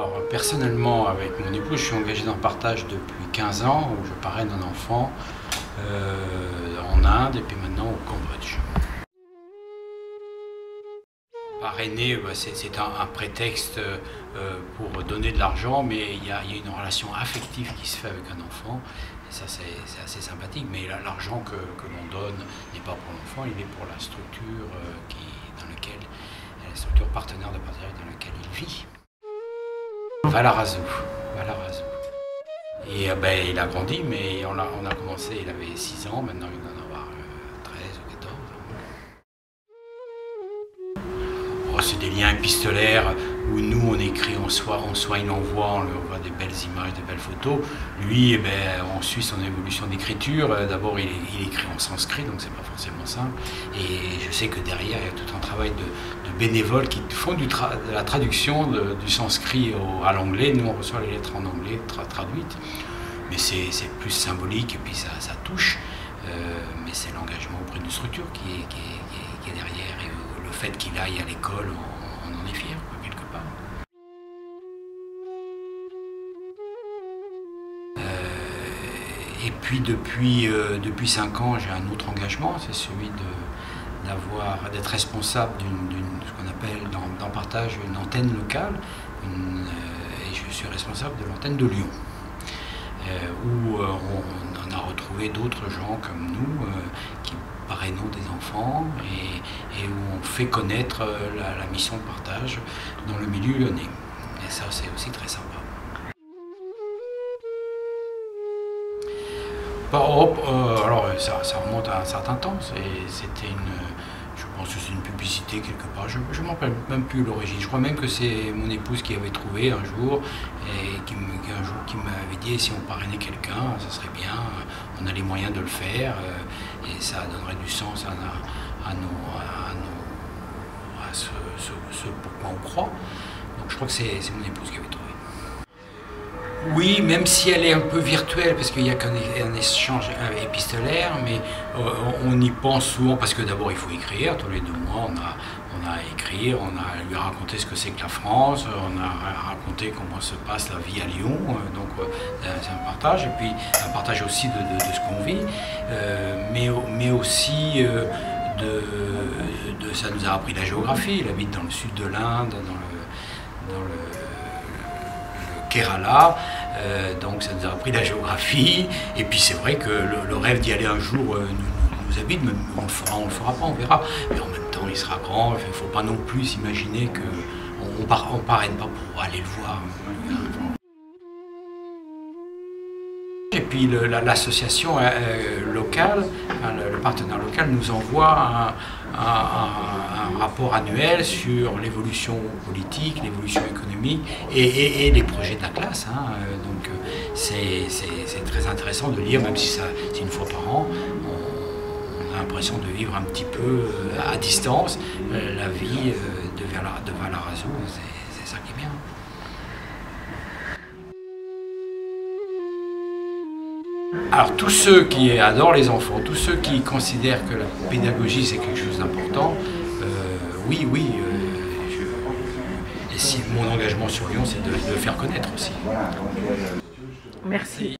Alors personnellement, avec mon épouse, je suis engagé dans le partage depuis 15 ans, où je parraine un enfant en Inde et puis maintenant au Cambodge. Parrainer, c'est un prétexte pour donner de l'argent, mais il y a une relation affective qui se fait avec un enfant, et ça c'est assez sympathique, mais l'argent que l'on donne n'est pas pour l'enfant, il est pour la structure la structure partenaire de partage dans laquelle il vit. Valarazou. Et il a grandi, mais on a commencé, il avait 6 ans, maintenant il doit en avoir 13 ou 14. Oh, c'est des liens épistolaires où nous on écrit, on soigne l'envoi, on lui envoie des belles images, des belles photos. Lui, on suit son évolution d'écriture. D'abord il écrit en sanskrit, donc c'est pas forcément simple. Et je sais que derrière il y a tout un travail de bénévoles qui font de la traduction du sanskrit à l'anglais. Nous on reçoit les lettres en anglais traduites. Mais c'est plus symbolique et puis ça touche. Mais c'est l'engagement auprès d'une structure qui est derrière. Et le fait qu'il aille à l'école, on en est fier, quelque part. Et puis depuis 5 ans, j'ai un autre engagement, c'est celui d'être responsable ce qu'on appelle dans partage une antenne locale. Et je suis responsable de l'antenne de Lyon. Où on a retrouvé d'autres gens comme nous qui parrainons des enfants et où on fait connaître la mission de partage dans le milieu lyonnais. Et ça, c'est aussi très sympa. Alors ça remonte à un certain temps. Je pense que c'est une publicité quelque part. Je ne m'en rappelle même plus l'origine. Je crois même que c'est mon épouse qui avait trouvé un jour et qui m'avait dit si on parrainait quelqu'un, ça serait bien. On a les moyens de le faire et ça donnerait du sens à ce pourquoi on croit. Donc je crois que c'est mon épouse qui avait trouvé. Oui, même si elle est un peu virtuelle, parce qu'il n'y a qu'un échange épistolaire, mais on y pense souvent, parce que d'abord il faut écrire, tous les 2 mois on a à écrire, on a à lui raconter ce que c'est que la France, on a à raconter comment se passe la vie à Lyon, donc c'est un partage, et puis un partage aussi de ce qu'on vit, mais aussi ça nous a appris la géographie. Il habite dans le sud de l'Inde, dans le Kerala, donc ça nous a appris la géographie, et puis c'est vrai que le rêve d'y aller un jour nous habite, mais on le fera pas, on verra. Mais en même temps, il sera grand, il ne faut pas non plus s'imaginer qu'on parraine pas pour aller le voir. Et puis l'association locale, le partenaire local nous envoie un rapport annuel sur l'évolution politique, l'évolution économique et les projets de la classe. Donc c'est très intéressant de lire, même si c'est une fois par an. On a l'impression de vivre un petit peu à distance la vie de Valarazou. C'est ça qui est bien. Alors tous ceux qui adorent les enfants, tous ceux qui considèrent que la pédagogie c'est quelque chose d'important, oui, et si mon engagement sur Lyon c'est de le faire connaître aussi. Merci.